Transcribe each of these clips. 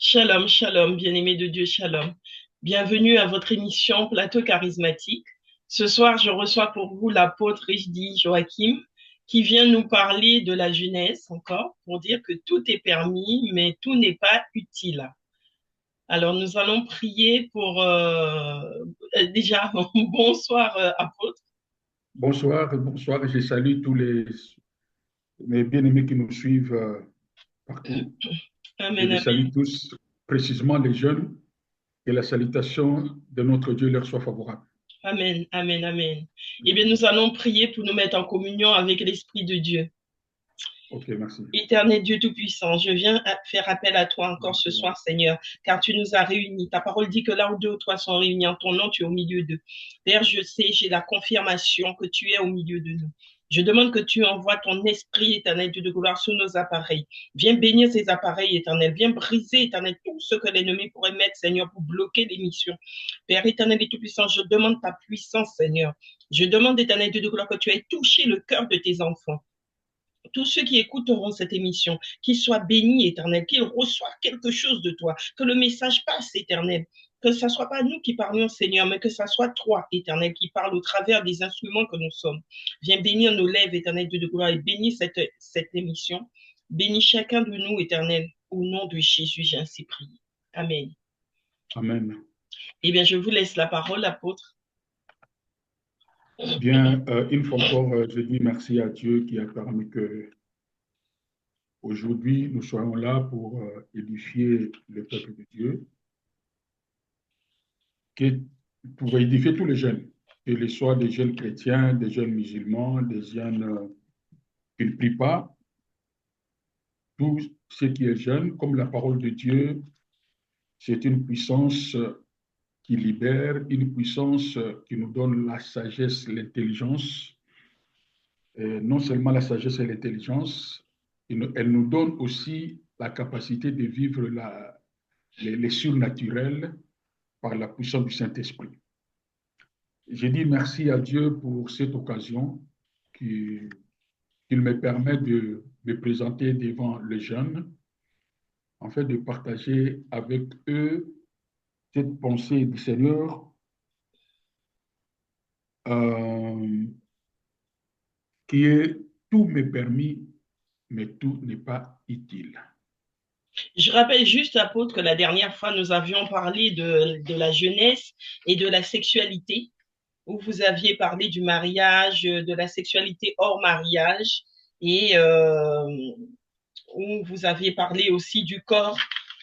Shalom, shalom, bien-aimés de Dieu, shalom. Bienvenue à votre émission Plateau charismatique. Ce soir, je reçois pour vous l'apôtre Richdi Joachim qui vient nous parler de la jeunesse encore pour dire que tout est permis, mais tout n'est pas utile. Alors, nous allons prier pour déjà, bonsoir apôtre. Bonsoir, bonsoir. Je salue tous mes bien-aimés qui nous suivent partout. Je Amen, les amen, salue tous, précisément les jeunes, et la salutation de notre Dieu leur soit favorable. amen, amen, amen. Eh bien, nous allons prier pour nous mettre en communion avec l'Esprit de Dieu. Ok, merci. Éternel Dieu Tout-Puissant, je viens faire appel à toi encore ce soir, Seigneur, car tu nous as réunis. Ta parole dit que là où deux ou trois sont réunis en ton nom, tu es au milieu d'eux. Père, je sais, j'ai la confirmation que tu es au milieu de nous. Je demande que tu envoies ton esprit, éternel Dieu de gloire, sur nos appareils. Viens bénir ces appareils, éternel. Viens briser, éternel, tout ce que l'ennemi pourrait mettre, Seigneur, pour bloquer l'émission. Père éternel et tout-puissant, je demande ta puissance, Seigneur. Je demande, éternel Dieu de gloire, que tu aies touché le cœur de tes enfants. Tous ceux qui écouteront cette émission, qu'ils soient bénis, éternel, qu'ils reçoivent quelque chose de toi, que le message passe, éternel, que ce ne soit pas nous qui parlions, Seigneur, mais que ce soit toi, éternel, qui parle au travers des instruments que nous sommes. Viens bénir nos lèvres, éternel, Dieu de gloire, et bénis cette émission. Bénis chacun de nous, éternel, au nom de Jésus, j'ai ainsi prié. Amen. Amen. Eh bien, je vous laisse la parole, apôtre. Bien, une fois encore, je dis merci à Dieu qui a permis que aujourd'hui nous soyons là pour édifier le peuple de Dieu, pour édifier tous les jeunes, que ce soit des jeunes chrétiens, des jeunes musulmans, des jeunes qui ne prient pas, tout ce qui est jeune, comme la parole de Dieu, c'est une puissance qui libère, une puissance qui nous donne la sagesse, l'intelligence. Et non seulement la sagesse et l'intelligence, elle nous donne aussi la capacité de vivre les surnaturels par la puissance du Saint-Esprit. Je dis merci à Dieu pour cette occasion qu'il me permet de me présenter devant les jeunes, en fait de partager avec eux cette pensée du Seigneur euh, qui est tout m'est permis, mais tout n'est pas utile. Je rappelle juste, apôtre, que la dernière fois, nous avions parlé de la jeunesse et de la sexualité, où vous aviez parlé du mariage, de la sexualité hors mariage, et où vous aviez parlé aussi du corps,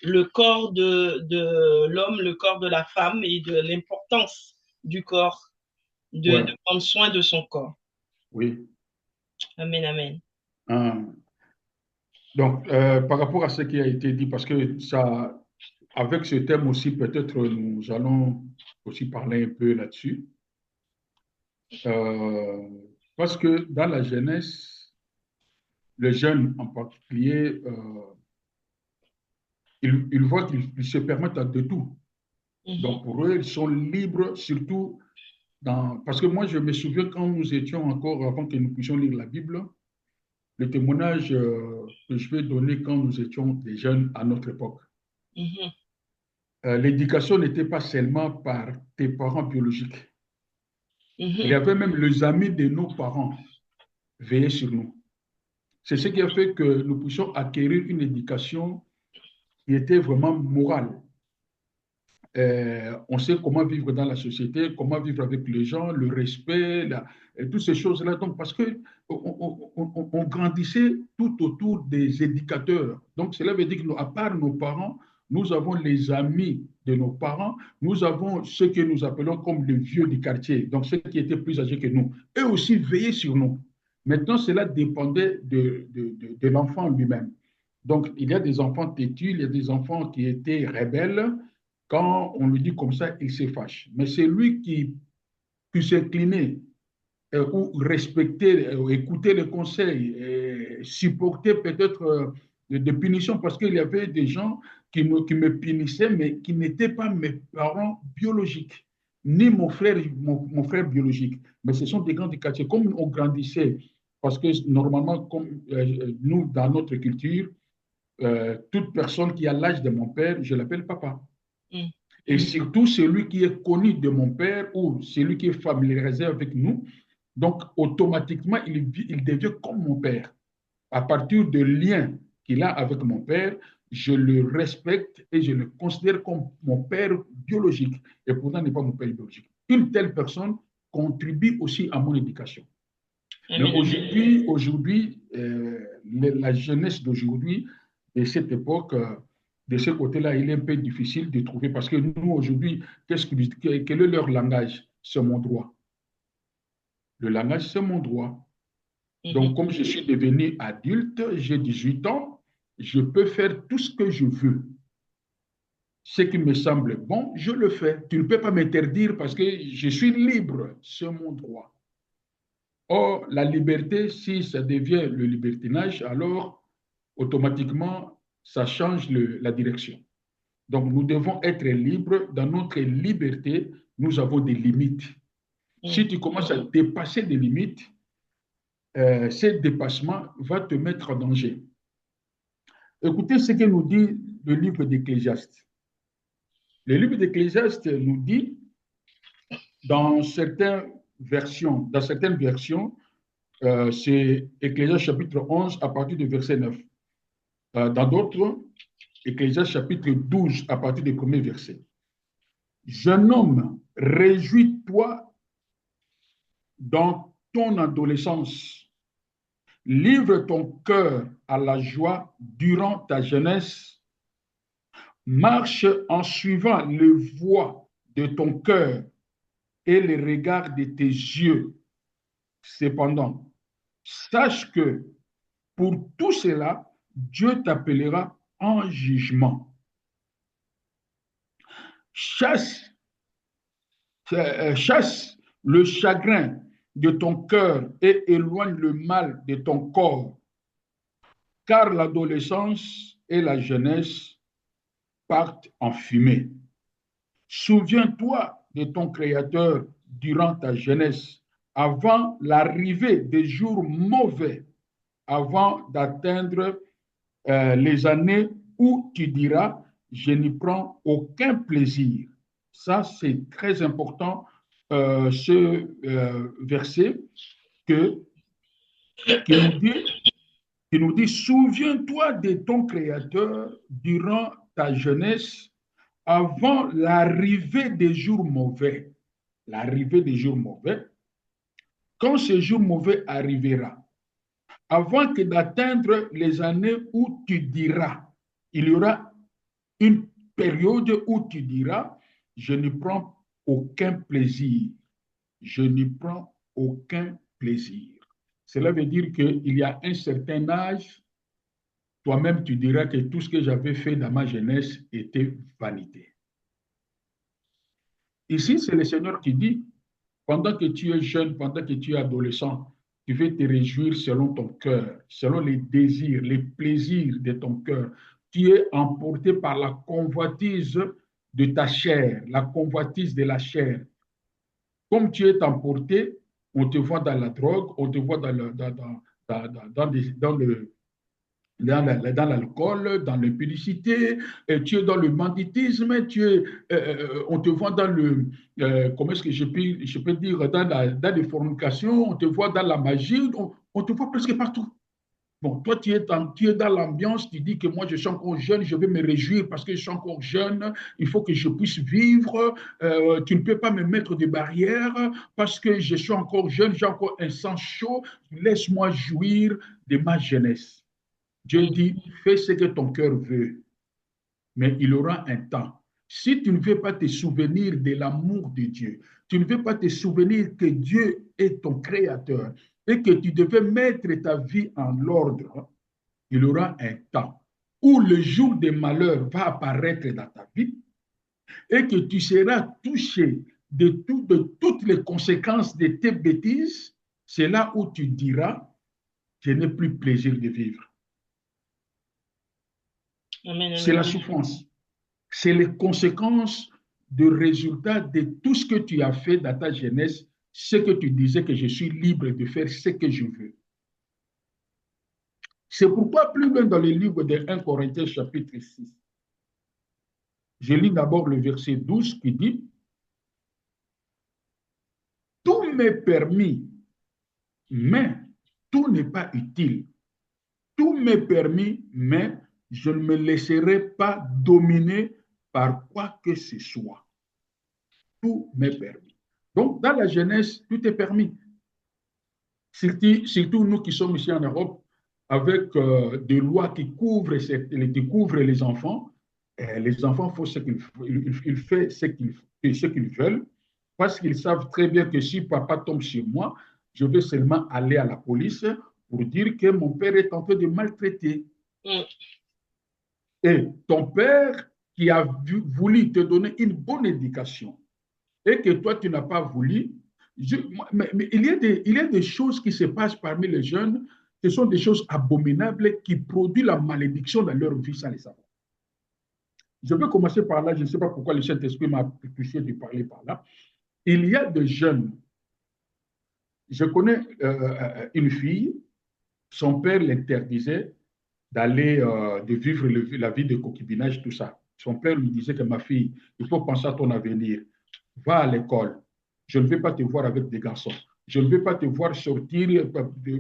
le corps de l'homme, le corps de la femme, et de l'importance du corps, de Ouais, prendre soin de son corps. oui. Amen, amen. Donc, par rapport à ce qui a été dit, parce que ça, avec ce thème aussi, peut-être nous allons aussi parler un peu là-dessus. Euh, Parce que dans la jeunesse, les jeunes en particulier, ils voient qu'ils se permettent de tout. Mhm, Donc, pour eux, ils sont libres, surtout Parce que moi, je me souviens quand nous étions encore, avant que nous puissions lire la Bible, le témoignage que je vais donner quand nous étions des jeunes à notre époque. mhm, L'éducation n'était pas seulement par tes parents biologiques. Il y mhm. avait même les amis de nos parents veillaient sur nous. C'est ce qui a fait que nous puissions acquérir une éducation qui était vraiment morale. On sait comment vivre dans la société, comment vivre avec les gens, le respect, et toutes ces choses-là. Donc, parce que on grandissait tout autour des éducateurs. Donc, cela veut dire qu'à part nos parents, nous avons les amis de nos parents, nous avons ceux que nous appelons comme les vieux du quartier, donc ceux qui étaient plus âgés que nous. Eux aussi veillaient sur nous. Maintenant, cela dépendait de l'enfant lui-même. Donc, il y a des enfants têtus, il y a des enfants qui étaient rebelles, quand on lui dit comme ça, il se fâche. Mais c'est lui qui s'inclinait ou respecter, écouter les conseils, supporter peut-être des punitions, parce qu'il y avait des gens qui me punissaient, mais qui n'étaient pas mes parents biologiques, ni mon frère biologique. Mais ce sont des grands du quartier. Comme on grandissait, parce que normalement, comme nous, dans notre culture, toute personne qui a l'âge de mon père, je l'appelle papa. Mm. Et surtout celui qui est connu de mon père ou celui qui est familiarisé avec nous, donc automatiquement, il devient comme mon père. À partir de lien qu'il a avec mon père, je le respecte et je le considère comme mon père biologique. Et pourtant, il n'est pas mon père biologique. Une telle personne contribue aussi à mon éducation. Mais Amen. aujourd'hui, la jeunesse d'aujourd'hui, de cette époque, de ce côté-là, il est un peu difficile de trouver parce que nous, aujourd'hui, quel est leur langage? C'est mon droit. Le langage, c'est mon droit. Donc, comme je suis devenu adulte, j'ai 18 ans, je peux faire tout ce que je veux. Ce qui me semble bon, je le fais. Tu ne peux pas m'interdire parce que je suis libre. C'est mon droit. Or, la liberté, si ça devient le libertinage, alors automatiquement, ça change la direction. Donc, nous devons être libres. Dans notre liberté, nous avons des limites. Si tu commences à dépasser des limites, ce dépassement va te mettre en danger. Écoutez ce que nous dit le livre d'Ecclésiaste. Le livre d'Ecclésiaste nous dit, dans certaines versions, c'est Ecclésiaste chapitre 11 à partir du verset 9. Dans d'autres, Ecclésiaste chapitre 12 à partir du premier verset. Jeune homme, réjouis-toi dans ton adolescence. Livre ton cœur à la joie durant ta jeunesse. Marche en suivant les voies de ton cœur et les regards de tes yeux. Cependant, sache que pour tout cela, Dieu t'appellera en jugement. Chasse le chagrin de ton cœur et éloigne le mal de ton corps, car l'adolescence et la jeunesse partent en fumée. Souviens-toi de ton Créateur durant ta jeunesse, avant l'arrivée des jours mauvais, avant d'atteindre les années où tu diras, je n'y prends aucun plaisir. Ça, c'est très important, ce verset qui nous dit, souviens-toi de ton Créateur durant ta jeunesse, avant l'arrivée des jours mauvais. L'arrivée des jours mauvais. Quand ce jour mauvais arrivera, avant que d'atteindre les années où tu diras, il y aura une période où tu diras, je ne prends aucun plaisir. Je ne prends aucun plaisir. Cela veut dire qu'il y a un certain âge, toi-même tu diras que tout ce que j'avais fait dans ma jeunesse était vanité. Ici, c'est le Seigneur qui dit, pendant que tu es jeune, pendant que tu es adolescent, tu veux te réjouir selon ton cœur, selon les désirs, les plaisirs de ton cœur. Tu es emporté par la convoitise de ta chair, la convoitise de la chair. Comme tu es emporté, on te voit dans la drogue, on te voit dans dans l'alcool, dans l'impudicité, tu es dans le banditisme, on te voit dans comment est-ce que je peux dire, dans les fornications, on te voit dans la magie, on te voit presque partout. Bon, toi, tu es dans l'ambiance, tu dis que moi, je suis encore jeune, je vais me réjouir parce que je suis encore jeune, il faut que je puisse vivre, tu ne peux pas me mettre des barrières parce que je suis encore jeune, j'ai encore un sang chaud, laisse-moi jouir de ma jeunesse. Dieu dit, fais ce que ton cœur veut, mais il aura un temps. Si tu ne veux pas te souvenir de l'amour de Dieu, tu ne veux pas te souvenir que Dieu est ton créateur et que tu devais mettre ta vie en ordre, il y aura un temps où le jour des malheurs va apparaître dans ta vie et que tu seras touché de toutes les conséquences de tes bêtises. C'est là où tu diras, je n'ai plus plaisir de vivre. C'est la souffrance. C'est les conséquences de résultats de tout ce que tu as fait dans ta jeunesse, ce que tu disais que je suis libre de faire ce que je veux. C'est pourquoi plus loin dans le livre de 1 Corinthiens chapitre 6, je lis d'abord le verset 12 qui dit « Tout m'est permis, mais tout n'est pas utile. Tout m'est permis, mais je ne me laisserai pas dominer par quoi que ce soit. Tout m'est permis. » Donc, dans la jeunesse, tout est permis. Surtout nous qui sommes ici en Europe, avec des lois qui couvrent les enfants. Les enfants font ce qu'ils font ce qu'ils veulent, parce qu'ils savent très bien que si papa tombe sur moi, je vais seulement aller à la police pour dire que mon père est en train de maltraiter. Et ton père qui a voulu te donner une bonne éducation et que toi tu n'as pas voulu, mais il y a des choses qui se passent parmi les jeunes, ce sont des choses abominables qui produisent la malédiction dans leur vie sans les savoir. Je vais commencer par là, je ne sais pas pourquoi le Saint-Esprit m'a touché de parler par là. Il y a des jeunes, je connais une fille, son père l'interdisait d'aller, de vivre la vie de concubinage, tout ça. Son père lui disait que ma fille, il faut penser à ton avenir, va à l'école, je ne vais pas te voir avec des garçons. Je ne vais pas te voir sortir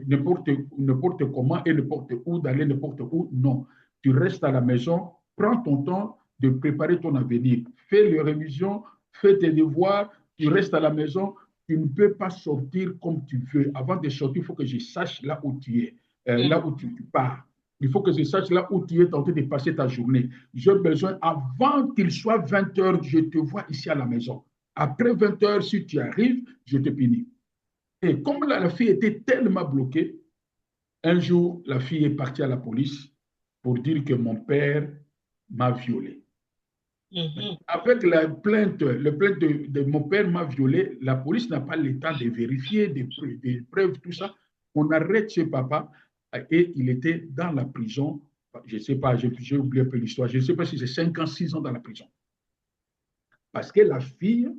n'importe comment et n'importe où, d'aller n'importe où. Non. Tu restes à la maison, prends ton temps de préparer ton avenir. Fais les révisions, fais tes devoirs, tu restes à la maison. Tu ne peux pas sortir comme tu veux. Avant de sortir, il faut que je sache là où tu es, là où tu pars. Il faut que je sache là où tu es en train de passer ta journée. J'ai besoin, avant qu'il soit 20 heures, je te vois ici à la maison. Après 20 heures, si tu arrives, je te punis. Et comme la fille était tellement bloquée, un jour, la fille est partie à la police pour dire que mon père m'a violée. Avec la plainte de mon père m'a violée, la police n'a pas le temps de vérifier des preuves, tout ça. On arrête chez papa et il était dans la prison. Je ne sais pas, j'ai oublié un peu l'histoire. Je ne sais pas si c'est 5 ans, 6 ans dans la prison. Parce que la fille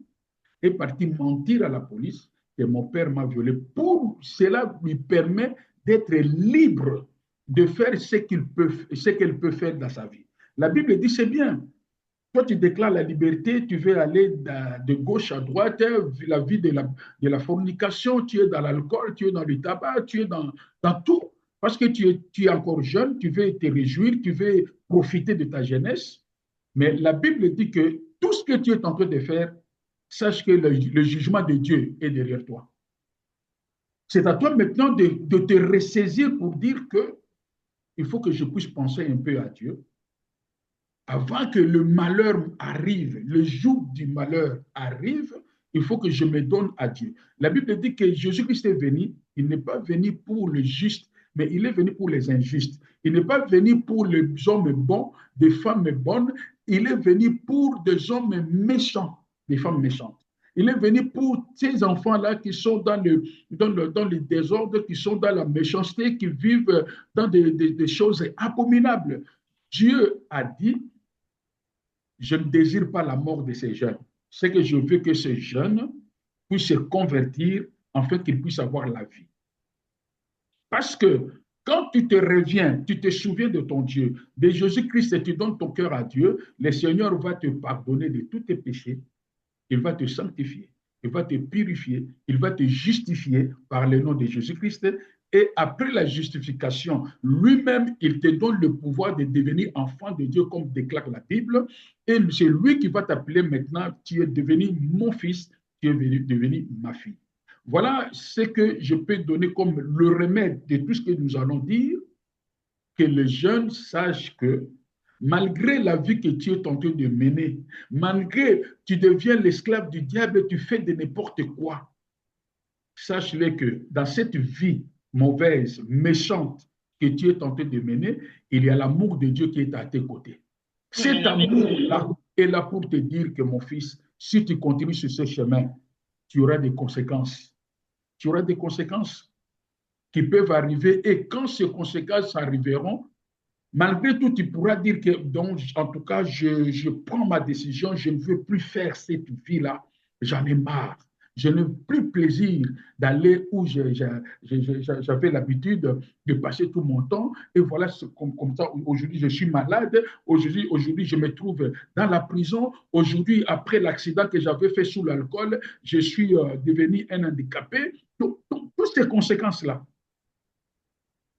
est partie mentir à la police que mon père m'a violée. Pour cela lui permet d'être libre de faire ce qu'elle peut faire dans sa vie. La Bible dit c'est bien. Toi, tu déclares la liberté, tu veux aller de gauche à droite, la vie de la fornication, tu es dans l'alcool, tu es dans le tabac, tu es dans tout. Parce que tu es encore jeune, tu veux te réjouir, tu veux profiter de ta jeunesse. Mais la Bible dit que tout ce que tu es en train de faire, sache que le jugement de Dieu est derrière toi. C'est à toi maintenant de te ressaisir pour dire que il faut que je puisse penser un peu à Dieu. Avant que le malheur arrive, le jour du malheur arrive, il faut que je me donne à Dieu. La Bible dit que Jésus-Christ est venu, il n'est pas venu pour le juste, mais il est venu pour les injustes. Il n'est pas venu pour les hommes bons, des femmes bonnes, il est venu pour des hommes méchants, des femmes méchantes. Il est venu pour ces enfants-là qui sont dans le désordre, qui sont dans la méchanceté, qui vivent dans des choses abominables. Dieu a dit, je ne désire pas la mort de ces jeunes. C'est que je veux que ces jeunes puissent se convertir afin qu'ils puissent avoir la vie. Parce que quand tu te reviens, tu te souviens de ton Dieu, de Jésus-Christ, et tu donnes ton cœur à Dieu, le Seigneur va te pardonner de tous tes péchés, il va te sanctifier, il va te purifier, il va te justifier par le nom de Jésus-Christ. Et après la justification, lui-même, il te donne le pouvoir de devenir enfant de Dieu, comme déclare la Bible. Et c'est lui qui va t'appeler maintenant, tu es devenu mon fils, tu es devenu ma fille. Voilà ce que je peux donner comme le remède de tout ce que nous allons dire, que les jeunes sachent que malgré la vie que tu es en train de mener, malgré que tu deviens l'esclave du diable, tu fais de n'importe quoi, sache-le que dans cette vie mauvaise, méchante que tu es en train de mener, il y a l'amour de Dieu qui est à tes côtés. Cet amour-là est là pour te dire que mon fils, si tu continues sur ce chemin, tu auras des conséquences. Tu auras des conséquences qui peuvent arriver et quand ces conséquences arriveront, malgré tout, tu pourras dire que, donc, en tout cas, je prends ma décision, je ne veux plus faire cette vie-là, j'en ai marre. Je n'ai plus plaisir d'aller où j'avais l'habitude de passer tout mon temps. Et voilà, comme ça, aujourd'hui, je suis malade. Aujourd'hui, je me trouve dans la prison. Aujourd'hui, après l'accident que j'avais fait sous l'alcool, je suis devenu un handicapé. Toutes ces conséquences-là,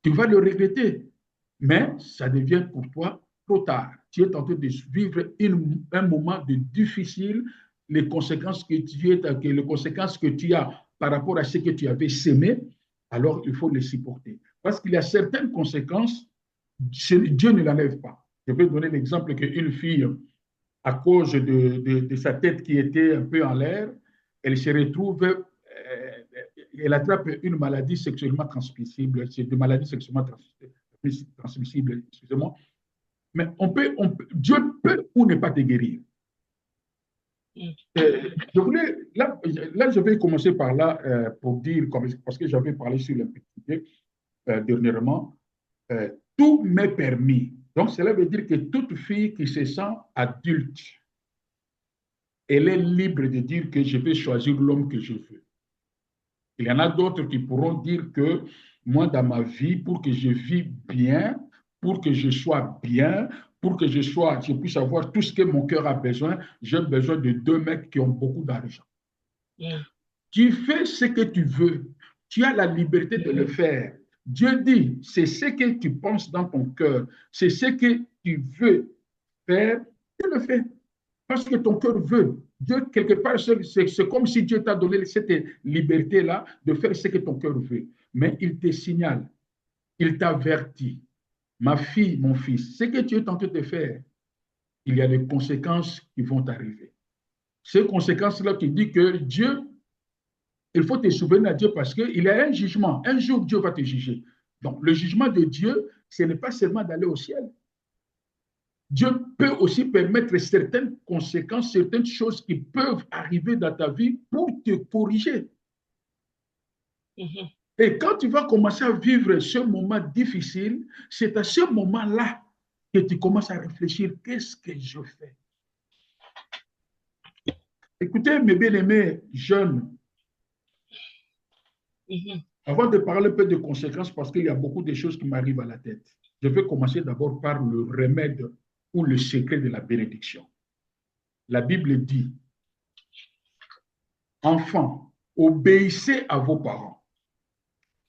tu vas le regretter. Mais ça devient pour toi trop tard. Tu es en train de vivre un moment de difficile, les conséquences que tu as par rapport à ce que tu avais sémé, alors il faut les supporter. Parce qu'il y a certaines conséquences, Dieu ne l'enlève pas. Je vais donner l'exemple qu'une fille, à cause de sa tête qui était un peu en l'air, elle se retrouve, elle attrape une maladie sexuellement transmissible, c'est des maladies sexuellement transmissibles, excusez-moi. Mais Dieu peut ou ne pas te guérir. Là, je vais commencer par là pour dire, parce que j'avais parlé sur l'impudicité dernièrement, tout m'est permis. Donc, cela veut dire que toute fille qui se sent adulte, elle est libre de dire que je vais choisir l'homme que je veux. Il y en a d'autres qui pourront dire que moi, dans ma vie, pour que je vive bien, pour que je sois bien, pour que je puisse avoir tout ce que mon cœur a besoin, j'ai besoin de 2 mecs qui ont beaucoup d'argent. Tu fais ce que tu veux. Tu as la liberté de le faire. Dieu dit, c'est ce que tu penses dans ton cœur, c'est ce que tu veux faire, tu le fais. Parce que ton cœur veut. Dieu, quelque part, c'est comme si Dieu t'a donné cette liberté-là de faire ce que ton cœur veut. Mais il te signale, il t'avertit. Ma fille, mon fils, ce que tu es en train de faire, il y a des conséquences qui vont arriver. Ces conséquences-là, tu dis que Dieu, il faut te souvenir à Dieu parce qu'il y a un jugement. Un jour, Dieu va te juger. Donc, le jugement de Dieu, ce n'est pas seulement d'aller au ciel. Dieu peut aussi permettre certaines conséquences, certaines choses qui peuvent arriver dans ta vie pour te corriger. Et quand tu vas commencer à vivre ce moment difficile, c'est à ce moment-là que tu commences à réfléchir, qu'est-ce que je fais? Écoutez, mes bien-aimés jeunes, avant de parler un peu de conséquences, parce qu'il y a beaucoup de choses qui m'arrivent à la tête, je vais commencer d'abord par le remède ou le secret de la bénédiction. La Bible dit, enfants, obéissez à vos parents.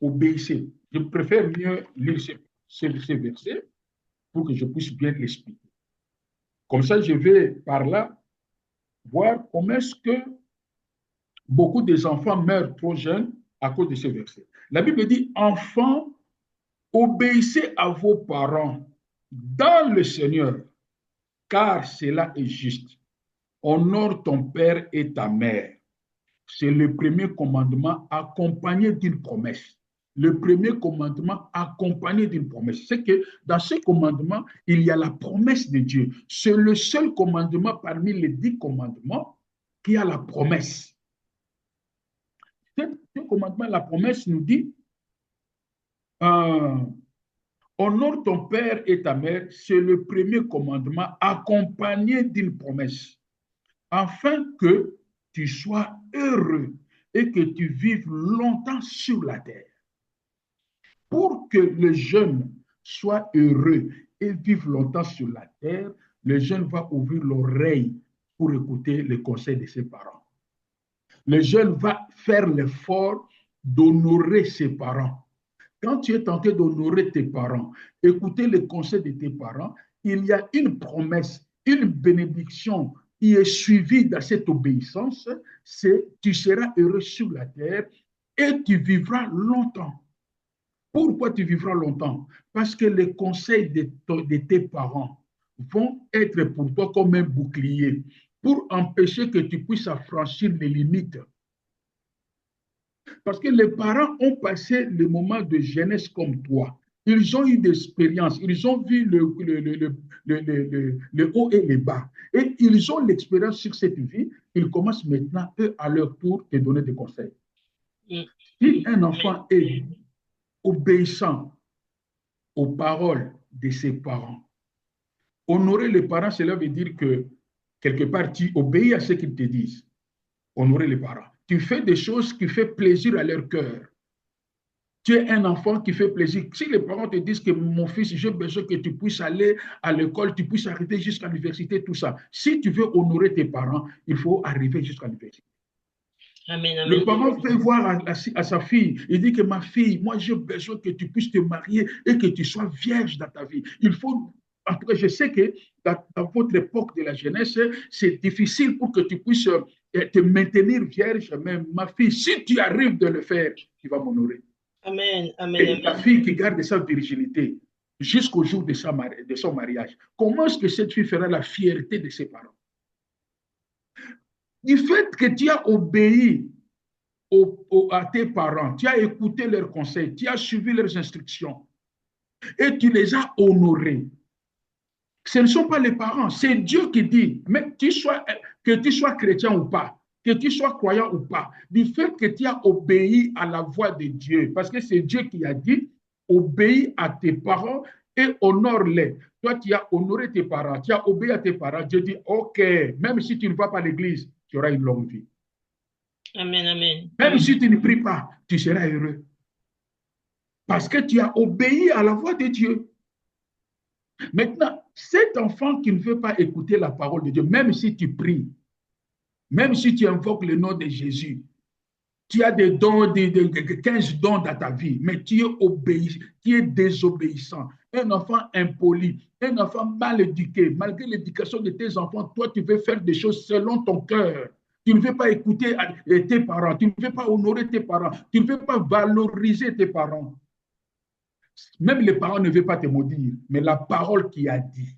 Obéissez. Je préfère mieux lire ces versets pour que je puisse bien l'expliquer. Comme ça, je vais par là voir comment est-ce que beaucoup des enfants meurent trop jeunes à cause de ces versets. La Bible dit, enfants, obéissez à vos parents dans le Seigneur, car cela est juste. Honore ton père et ta mère. C'est le premier commandement accompagné d'une promesse. Le premier commandement accompagné d'une promesse. C'est que dans ce commandement, il y a la promesse de Dieu. C'est le seul commandement parmi les 10 commandements qui a la promesse. Ce commandement, la promesse nous dit honore ton père et ta mère, c'est le premier commandement accompagné d'une promesse, afin que tu sois heureux et que tu vives longtemps sur la terre. Pour que le jeune soit heureux et vive longtemps sur la terre, le jeune va ouvrir l'oreille pour écouter les conseils de ses parents. Le jeune va faire l'effort d'honorer ses parents. Quand tu es tenté d'honorer tes parents, écouter les conseils de tes parents, il y a une promesse, une bénédiction qui est suivie dans cette obéissance, c'est tu seras heureux sur la terre et tu vivras longtemps. Pourquoi tu vivras longtemps? Parce que les conseils de tes parents vont être pour toi comme un bouclier pour empêcher que tu puisses affranchir les limites. Parce que les parents ont passé le moment de jeunesse comme toi. Ils ont eu des expériences, ils ont vu le haut et le bas. Et ils ont l'expérience sur cette vie. Ils commencent maintenant, eux, à leur tour, te donner des conseils. Si un enfant est obéissant aux paroles de ses parents, honorer les parents, cela veut dire que quelque part, tu obéis à ce qu'ils te disent. Honorer les parents. Tu fais des choses qui font plaisir à leur cœur. Tu es un enfant qui fait plaisir. Si les parents te disent que mon fils, j'ai besoin que tu puisses aller à l'école, tu puisses arriver jusqu'à l'université, tout ça. Si tu veux honorer tes parents, il faut arriver jusqu'à l'université. Amen, Le amen. parent fait voir à sa fille, il dit que ma fille, moi j'ai besoin que tu puisses te marier et que tu sois vierge dans ta vie. Il faut, en tout cas, je sais que dans votre époque de la jeunesse, c'est difficile pour que tu puisses te maintenir vierge, mais ma fille, si tu arrives de le faire, tu vas m'honorer. Amen, amen, Et la amen. fille qui garde sa virginité jusqu'au jour de son mariage, comment est-ce que cette fille fera la fierté de ses parents? Du fait que tu as obéi à tes parents, tu as écouté leurs conseils, tu as suivi leurs instructions et tu les as honorés. Ce ne sont pas les parents, c'est Dieu qui dit, mais que tu sois chrétien ou pas, que tu sois croyant ou pas, du fait que tu as obéi à la voix de Dieu, parce que c'est Dieu qui a dit, obéis à tes parents et honore-les. Toi, tu as honoré tes parents, tu as obéi à tes parents, Dieu dit, OK, même si tu ne vas pas à l'église, tu auras une longue vie. Amen, amen, Même amen. si tu ne pries pas, tu seras heureux. Parce que tu as obéi à la voix de Dieu. Maintenant, cet enfant qui ne veut pas écouter la parole de Dieu, même si tu pries, même si tu invoques le nom de Jésus, tu as des dons, 15 dons dans ta vie, mais tu es désobéissant. Un enfant impoli, un enfant mal éduqué, malgré l'éducation de tes enfants, toi, tu veux faire des choses selon ton cœur. Tu ne veux pas écouter tes parents, tu ne veux pas honorer tes parents, tu ne veux pas valoriser tes parents. Même les parents ne veulent pas te maudire, mais la parole qui a dit,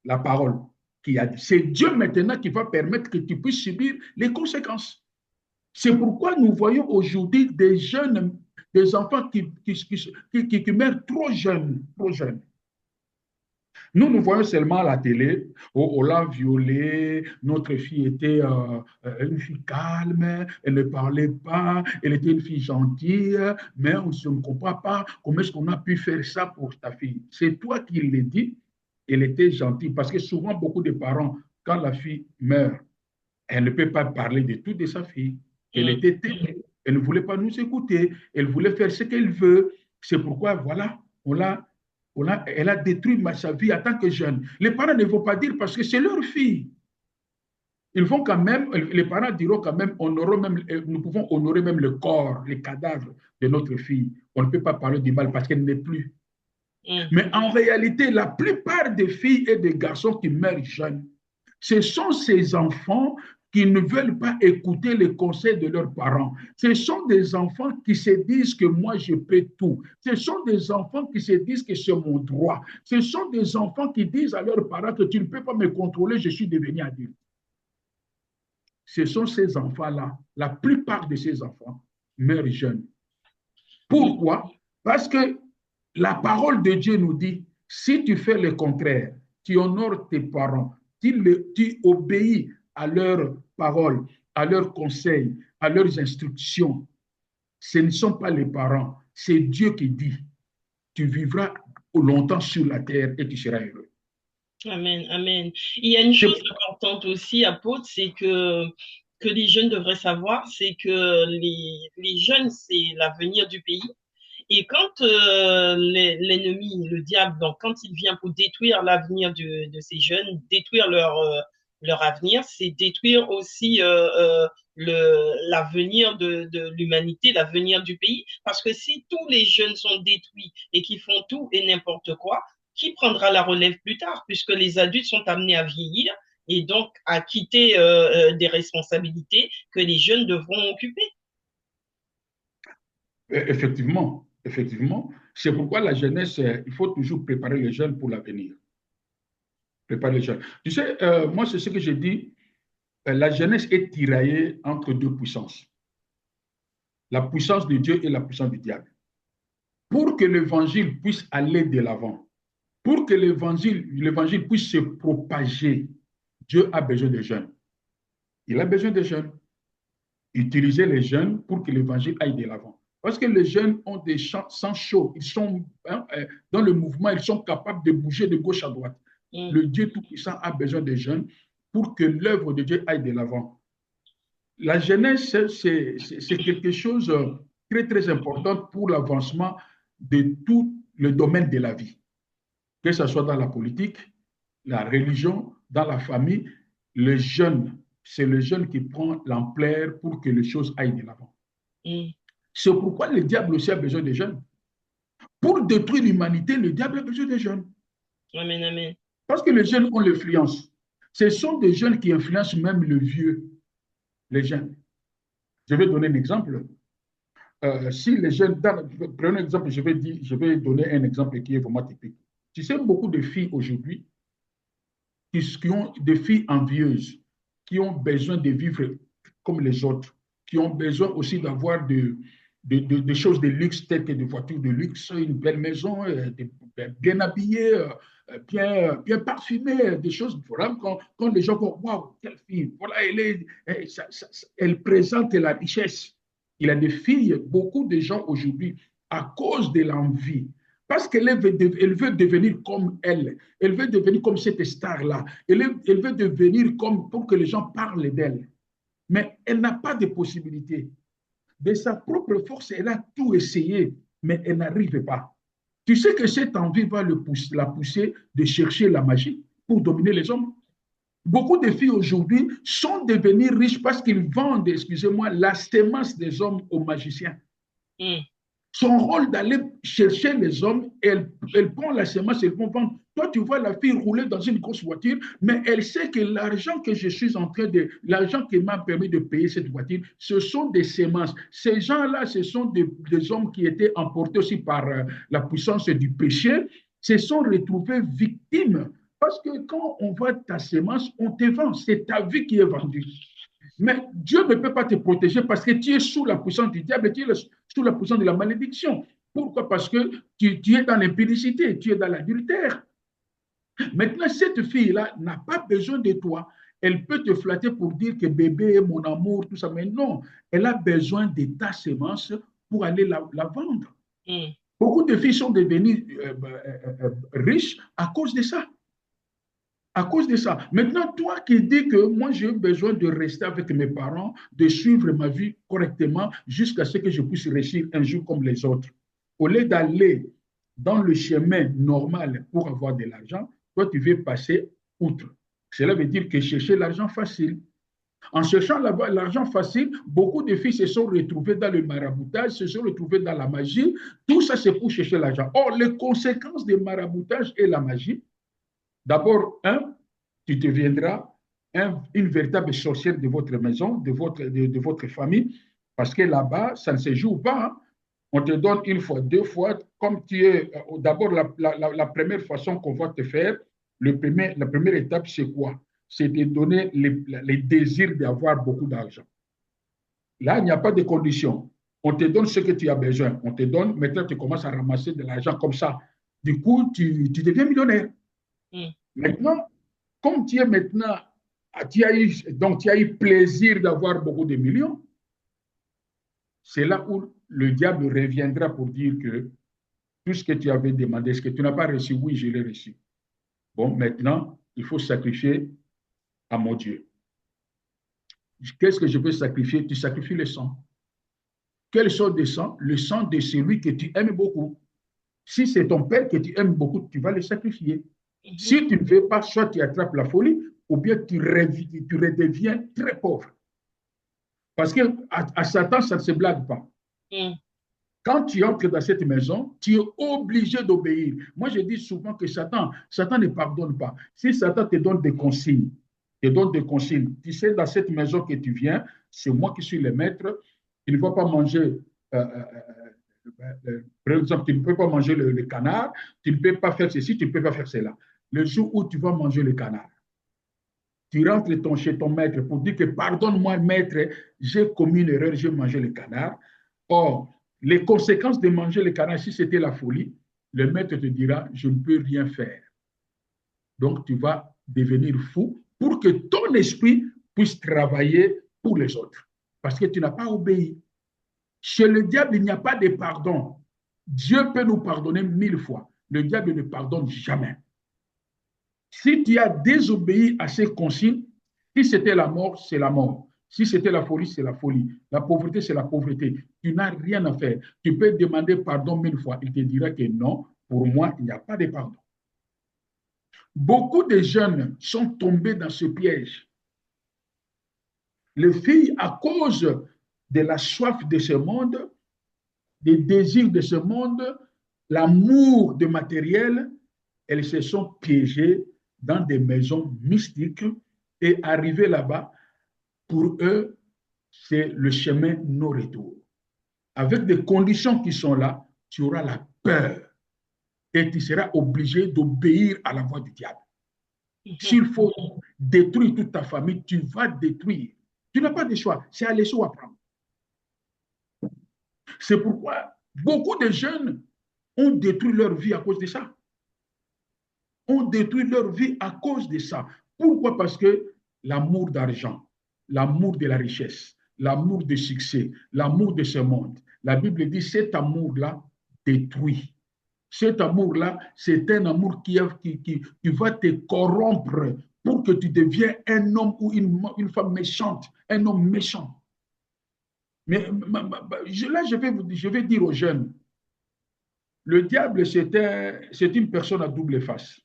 la parole qui a dit, c'est Dieu maintenant qui va permettre que tu puisses subir les conséquences. C'est pourquoi nous voyons aujourd'hui des jeunes, des enfants qui meurent trop jeunes, trop jeunes. Nous voyons seulement à la télé, on l'a violée, notre fille était une fille calme, elle ne parlait pas, elle était une fille gentille, mais on ne comprend pas comment est-ce qu'on a pu faire ça pour ta fille. C'est toi qui l'as dit, elle était gentille, parce que souvent beaucoup de parents, quand la fille meurt, elle ne peut pas parler de tout de sa fille. Elle Mm. était télé, elle ne voulait pas nous écouter, elle voulait faire ce qu'elle veut. C'est pourquoi, voilà, elle a détruit sa vie en tant que jeune. Les parents ne vont pas dire parce que c'est leur fille. Ils vont quand même, les parents diront quand même, nous pouvons honorer même le corps, les cadavres de notre fille. On ne peut pas parler du mal parce qu'elle n'est plus. Mm. Mais en réalité, la plupart des filles et des garçons qui meurent jeunes, ce sont ces enfants qui ne veulent pas écouter les conseils de leurs parents. Ce sont des enfants qui se disent que moi, je peux tout. Ce sont des enfants qui se disent que c'est mon droit. Ce sont des enfants qui disent à leurs parents que tu ne peux pas me contrôler, je suis devenu adulte. Ce sont ces enfants-là, la plupart de ces enfants meurent jeunes. Mm. Pourquoi? Parce que la parole de Dieu nous dit, si tu fais le contraire, tu honores tes parents, tu obéis à leurs paroles, à leurs conseils, à leurs instructions, ce ne sont pas les parents, c'est Dieu qui dit, tu vivras longtemps sur la terre et tu seras heureux. Amen, amen. Il y a une chose importante aussi, apôtre, c'est que les jeunes devraient savoir, c'est que les jeunes, c'est l'avenir du pays. Et quand l'ennemi, le diable, donc quand il vient pour détruire l'avenir de ces jeunes, détruire leur avenir, c'est détruire aussi l'avenir de l'humanité, l'avenir du pays. Parce que si tous les jeunes sont détruits et qui font tout et n'importe quoi, qui prendra la relève plus tard, puisque les adultes sont amenés à vieillir et donc à quitter des responsabilités que les jeunes devront occuper. Effectivement, effectivement. C'est pourquoi la jeunesse, il faut toujours préparer les jeunes pour l'avenir. Préparer les jeunes. Tu sais, moi, c'est ce que j'ai dit. La jeunesse est tiraillée entre deux puissances. La puissance de Dieu et la puissance du diable. Pour que l'évangile puisse aller de l'avant, pour que l'évangile puisse se propager, Dieu a besoin des jeunes. Il a besoin des jeunes. Utiliser les jeunes pour que l'évangile aille de l'avant. Parce que les jeunes ont des sangs chauds, ils sont dans le mouvement, ils sont capables de bouger de gauche à droite. Mm. Le Dieu Tout-Puissant a besoin des jeunes pour que l'œuvre de Dieu aille de l'avant. La jeunesse, c'est quelque chose de très, très important pour l'avancement de tout le domaine de la vie, que ce soit dans la politique, la religion, dans la famille. Le jeune, c'est le jeune qui prend l'ampleur pour que les choses aillent de l'avant. Mm. C'est pourquoi le diable aussi a besoin des jeunes. Pour détruire l'humanité, le diable a besoin des jeunes. Amen, amen. Parce que les jeunes ont l'influence. Ce sont des jeunes qui influencent même le vieux, les jeunes. Je vais donner un exemple. Si les jeunes, prenons un exemple, je vais donner un exemple qui est vraiment typique. Tu sais, beaucoup de filles aujourd'hui qui ont des filles envieuses, qui ont besoin de vivre comme les autres, qui ont besoin aussi d'avoir de choses de luxe, telles que des voitures de luxe, une belle maison, bien habillée, bien parfumée, des choses. Voilà, quand les gens vont, waouh, quelle fille, voilà, elle présente la richesse. Il y a des filles, beaucoup de gens aujourd'hui, à cause de l'envie, parce elle veut devenir comme elle veut devenir comme cette star-là, elle veut devenir comme pour que les gens parlent d'elle. Mais elle n'a pas de possibilité. De sa propre force, elle a tout essayé, mais elle n'arrive pas. Tu sais que cette envie va la pousser de chercher la magie pour dominer les hommes. Beaucoup de filles aujourd'hui sont devenues riches parce qu'ils vendent, excusez-moi, la sémence des hommes aux magiciens. Mm. Son rôle d'aller chercher les hommes, elle prend la semence, elle va vendre. Toi, tu vois la fille rouler dans une grosse voiture, mais elle sait que l'argent que je suis en train de, l'argent qui m'a permis de payer cette voiture, ce sont des semences. Ces gens-là, ce sont des hommes qui étaient emportés aussi par la puissance du péché, se sont retrouvés victimes. Parce que quand on voit ta semence, on te vend. C'est ta vie qui est vendue. Mais Dieu ne peut pas te protéger parce que tu es sous la puissance du diable, tu es sous la puissance de la malédiction. Pourquoi? Parce que tu es dans l'impudicité, tu es dans l'adultère. Maintenant, cette fille-là n'a pas besoin de toi. Elle peut te flatter pour dire que bébé, mon amour, tout ça, mais non, elle a besoin de ta sémence pour aller la vendre. Mm. Beaucoup de filles sont devenues riches à cause de ça. À cause de ça. Maintenant, toi qui dis que moi, j'ai besoin de rester avec mes parents, de suivre ma vie correctement jusqu'à ce que je puisse réussir un jour comme les autres. Au lieu d'aller dans le chemin normal pour avoir de l'argent, toi, tu veux passer outre. Cela veut dire que chercher l'argent facile. En cherchant l'argent facile, beaucoup de filles se sont retrouvées dans le maraboutage, se sont retrouvées dans la magie. Tout ça, c'est pour chercher l'argent. Or, les conséquences du maraboutage et la magie, d'abord, tu deviendras une véritable sorcière de votre maison, de votre famille, parce que là-bas, ça ne se joue pas. Hein. On te donne une fois, deux fois, comme tu es, d'abord, la première façon qu'on va te faire, la première étape, c'est quoi? C'est de donner les désirs d'avoir beaucoup d'argent. Là, il n'y a pas de conditions. On te donne ce que tu as besoin. On te donne, maintenant, tu commences à ramasser de l'argent comme ça. Du coup, tu deviens millionnaire. Mm. Maintenant, comme tu es maintenant, tu as eu plaisir d'avoir beaucoup de millions, c'est là où le diable reviendra pour dire que tout ce que tu avais demandé, ce que tu n'as pas reçu, oui, je l'ai reçu. Bon, maintenant, il faut sacrifier à mon Dieu. Qu'est-ce que je peux sacrifier? Tu sacrifies le sang. Quel sort de sang? Le sang de celui que tu aimes beaucoup. Si c'est ton père que tu aimes beaucoup, tu vas le sacrifier. Mhm. Si tu ne veux pas, soit tu attrapes la folie, ou bien tu redeviens très pauvre. Parce qu'à Satan, ça ne se blague pas. Mm. Quand tu entres dans cette maison, tu es obligé d'obéir. Moi, je dis souvent que Satan ne pardonne pas. Si Satan te donne des consignes, tu sais, dans cette maison que tu viens, c'est moi qui suis le maître, tu ne vas pas manger, par exemple, tu ne peux pas manger le canard, tu ne peux pas faire ceci, tu ne peux pas faire cela. Le jour où tu vas manger le canard, tu rentres chez ton maître pour dire que pardonne-moi, maître, j'ai commis une erreur, j'ai mangé le canard. Or, les conséquences de manger le canard, si c'était la folie, le maître te dira, je ne peux rien faire. Donc, tu vas devenir fou pour que ton esprit puisse travailler pour les autres. Parce que tu n'as pas obéi. Chez le diable, il n'y a pas de pardon. Dieu peut nous pardonner 1000 fois. Le diable ne pardonne jamais. Si tu as désobéi à ces consignes, si c'était la mort, c'est la mort. Si c'était la folie, c'est la folie. La pauvreté, c'est la pauvreté. Tu n'as rien à faire. Tu peux demander pardon 1000 fois. Il te dira que non, pour moi, il n'y a pas de pardon. Beaucoup de jeunes sont tombés dans ce piège. Les filles, à cause de la soif de ce monde, des désirs de ce monde, l'amour de matériel, elles se sont piégées dans des maisons mystiques et arrivées là-bas, pour eux, c'est le chemin non retour. Avec des conditions qui sont là, tu auras la peur et tu seras obligé d'obéir à la voix du diable. S'il faut détruire toute ta famille, tu vas détruire. Tu n'as pas de choix, c'est à laisser ou à prendre. C'est pourquoi beaucoup de jeunes ont détruit leur vie à cause de ça. Ont détruit leur vie à cause de ça. Pourquoi? Parce que l'amour d'argent, l'amour de la richesse, l'amour du succès, l'amour de ce monde, la Bible dit cet amour-là détruit. Cet amour-là, c'est un amour qui va te corrompre pour que tu deviennes un homme ou une femme méchante, un homme méchant. Mais là, je vais dire aux jeunes, le diable, c'est une personne à double face.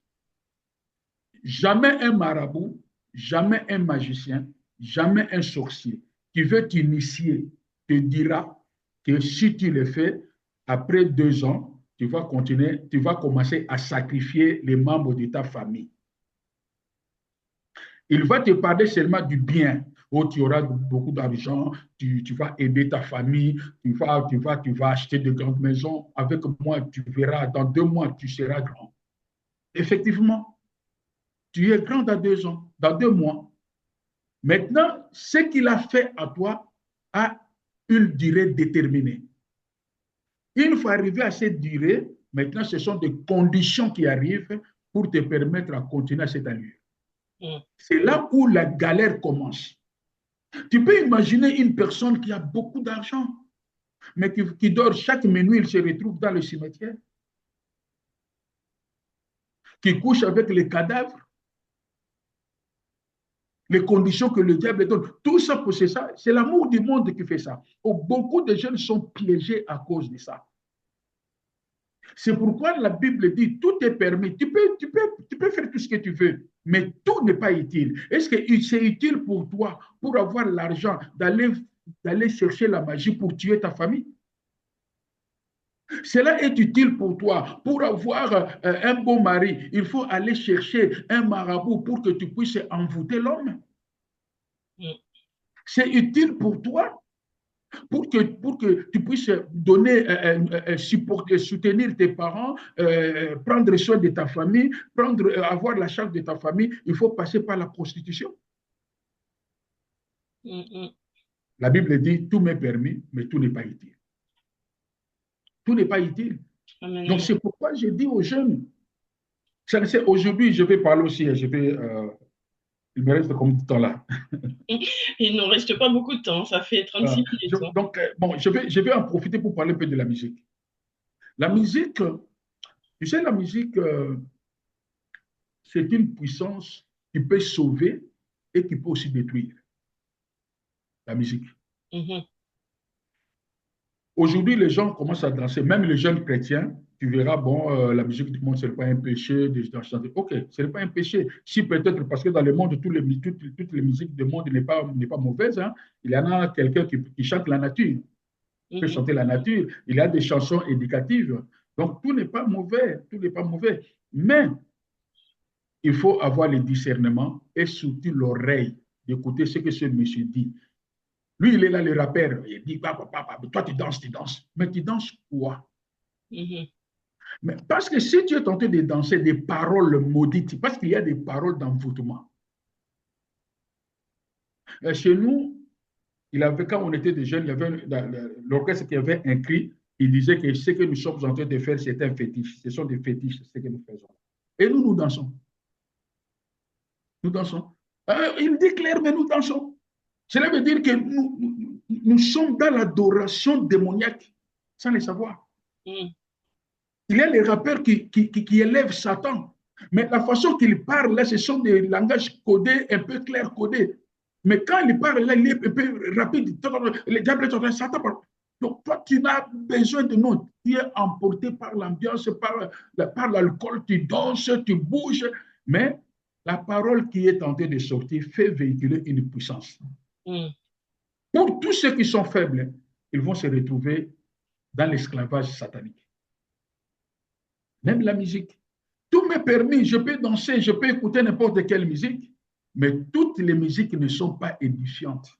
Jamais un marabout, jamais un magicien, jamais un sorcier qui veut t'initier te dira que si tu le fais, après 2 ans, tu vas continuer, tu vas commencer à sacrifier les membres de ta famille. Il va te parler seulement du bien. Oh, tu auras beaucoup d'argent, tu vas aider ta famille, tu vas acheter de grandes maisons. Avec moi, tu verras, dans 2 mois, tu seras grand. Effectivement, tu es grand dans 2 ans, dans 2 mois. Maintenant, ce qu'il a fait à toi a une durée déterminée. Une fois arrivé à cette durée, maintenant, ce sont des conditions qui arrivent pour te permettre de continuer à cette allure. C'est là où la galère commence. Tu peux imaginer une personne qui a beaucoup d'argent, mais qui dort chaque minuit, il se retrouve dans le cimetière, qui couche avec les cadavres, les conditions que le diable donne. Tout ça, c'est ça. C'est l'amour du monde qui fait ça. Beaucoup de jeunes sont piégés à cause de ça. C'est pourquoi la Bible dit tout est permis. Tu peux faire tout ce que tu veux, mais tout n'est pas utile. Est-ce que c'est utile pour toi, pour avoir l'argent, d'aller chercher la magie pour tuer ta famille? Cela est utile pour toi. Pour avoir un beau mari, il faut aller chercher un marabout pour que tu puisses envoûter l'homme. C'est utile pour toi, pour que tu puisses donner, soutenir tes parents, prendre soin de ta famille, avoir la charge de ta famille. Il faut passer par la prostitution. La Bible dit tout m'est permis, mais tout n'est pas utile. Tout n'est pas utile. Donc c'est pourquoi je dis aux jeunes, aujourd'hui je vais parler aussi, il me reste combien de temps là? Il ne nous reste pas beaucoup de temps, ça fait 36 minutes. Donc, bon, je vais en profiter pour parler un peu de la musique. La musique, tu sais, la musique, c'est une puissance qui peut sauver et qui peut aussi détruire. La musique. Aujourd'hui, les gens commencent à danser, même les jeunes chrétiens. Tu verras, bon, la musique du monde, ce n'est pas un péché de chanter. Ok, ce n'est pas un péché. Si peut-être parce que dans le monde, toutes les musiques du monde n'est pas mauvaise. Hein. Il y en a quelqu'un qui chante la nature. Il peut chanter la nature. Il y a des chansons éducatives. Donc, tout n'est pas mauvais. Tout n'est pas mauvais. Mais il faut avoir le discernement et surtout l'oreille d'écouter ce que ce monsieur dit. Lui, il est là, le rappeur. Il dit, toi, tu danses. Mais tu danses quoi? Mais parce que si tu es tenté de danser des paroles maudites, parce qu'il y a des paroles d'envoûtement. Chez nous, quand on était des jeunes, il y avait l'orchestre qui avait un cri. Il disait que ce que nous sommes en train de faire, c'est un fétiche. Ce sont des fétiches, ce que nous faisons. Et nous dansons. Nous dansons. Il dit clair, mais nous dansons. Cela veut dire que nous sommes dans l'adoration démoniaque, sans le savoir. Il y a les rappeurs qui élèvent Satan. Mais la façon qu'ils parlent, là, ce sont des langages codés, un peu clair codés. Mais quand il parle, là, il est un peu rapide. Le diable est en train de s'attendre. Donc, toi, tu n'as besoin de nous. Tu es emporté par l'ambiance, par l'alcool, tu danses, tu bouges. Mais la parole qui est en train de sortir fait véhiculer une puissance. Mm. Pour tous ceux qui sont faibles, ils vont se retrouver dans l'esclavage satanique. Même la musique. Tout m'est permis, je peux danser, je peux écouter n'importe quelle musique, mais toutes les musiques ne sont pas édifiantes.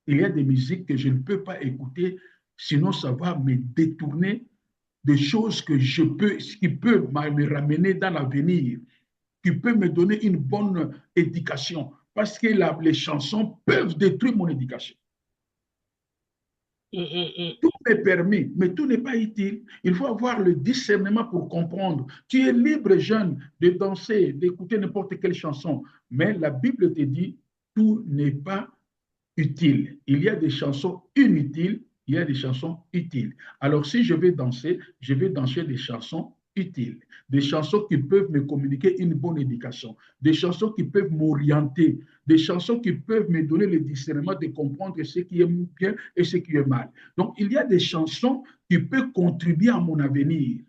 Il y a des musiques que je ne peux pas écouter, sinon ça va me détourner des choses qui peuvent me ramener dans l'avenir, qui peut me donner une bonne éducation, parce que les chansons peuvent détruire mon éducation. Tout est permis, mais tout n'est pas utile. Il faut avoir le discernement pour comprendre. Tu es libre, jeune, de danser, d'écouter n'importe quelle chanson, mais la Bible te dit, tout n'est pas utile. Il y a des chansons inutiles, il y a des chansons utiles. Alors, si je vais danser des chansons utiles, des chansons qui peuvent me communiquer une bonne éducation, des chansons qui peuvent m'orienter, des chansons qui peuvent me donner le discernement de comprendre ce qui est bien et ce qui est mal. Donc, il y a des chansons qui peuvent contribuer à mon avenir,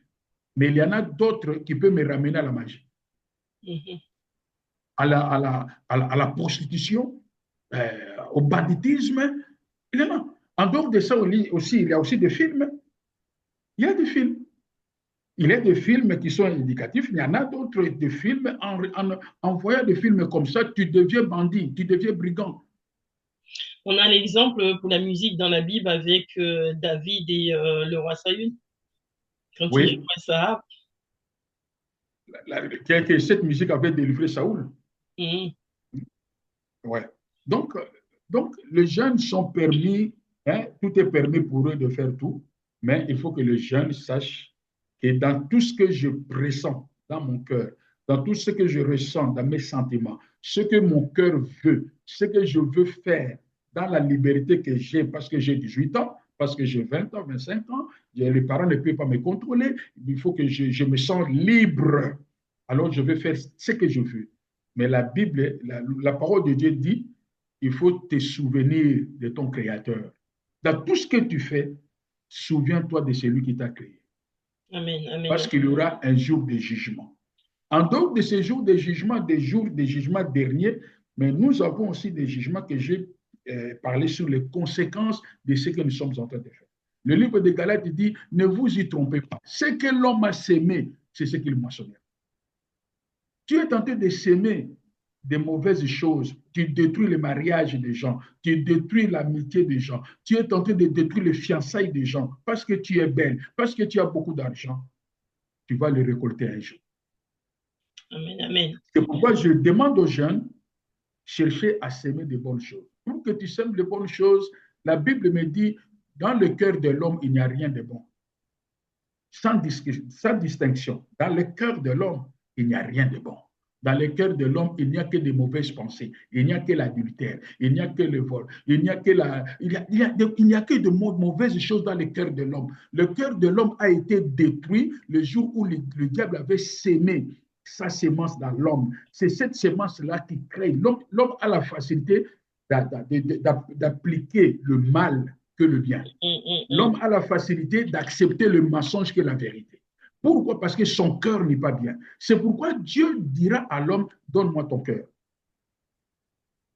mais il y en a d'autres qui peuvent me ramener à la magie, à la prostitution, au banditisme. Il y en a. En dehors de ça aussi, il y a aussi des films. Il y a des films. Il y a des films qui sont éducatifs. Il y en a d'autres des films. En voyant des films comme ça, tu deviens bandit, tu deviens brigand. On a l'exemple pour la musique dans la Bible avec David et le roi Saül, quand il Oui. jouait ça. Que cette musique avait délivré Saoul. Mm. Ouais. Donc, donc, les jeunes sont permis, hein, tout est permis pour eux de faire tout, mais il faut que les jeunes sachent que dans tout ce que je pressens dans mon cœur, dans tout ce que je ressens dans mes sentiments, ce que mon cœur veut, ce que je veux faire dans la liberté que j'ai parce que j'ai 18 ans, parce que j'ai 20 ans, 25 ans, les parents ne peuvent pas me contrôler, il faut que je me sens libre. Alors je vais faire ce que je veux. Mais la Bible, la parole de Dieu dit, il faut te souvenir de ton Créateur. Dans tout ce que tu fais, souviens-toi de celui qui t'a créé. Amen, Parce amen. qu'il y aura un jour de jugement. En dehors de ces jours de jugement, des jours de jugement derniers, mais nous avons aussi des jugements que j'ai parlé sur les conséquences de ce que nous sommes en train de faire. Le livre de Galates dit, ne vous y trompez pas. Ce que l'homme a sémé, c'est ce qu'il moissonnera. Tu es tenté de s'aimer des mauvaises choses, tu détruis le mariage des gens, tu détruis l'amitié des gens, tu es tenté de détruire les fiançailles des gens parce que tu es belle, parce que tu as beaucoup d'argent, tu vas le récolter un jour. Amen, amen. C'est pourquoi je demande aux jeunes, cherchez à s'aimer de bonnes choses. Pour que tu sèmes de bonnes choses, la Bible me dit, dans le cœur de l'homme, il n'y a rien de bon. Sans distinction. Dans le cœur de l'homme, il n'y a rien de bon. Dans le cœur de l'homme, il n'y a que de mauvaises pensées. Il n'y a que l'adultère. Il n'y a que le vol. Il n'y a que de mauvaises choses dans le cœur de l'homme. Le cœur de l'homme a été détruit le jour où le diable avait sémé sa sémence dans l'homme. C'est cette sémence-là qui crée. L'homme a la facilité d'appliquer le mal que le bien. L'homme a la facilité d'accepter le mensonge que la vérité. Pourquoi? Parce que son cœur n'est pas bien. C'est pourquoi Dieu dira à l'homme, donne-moi ton cœur.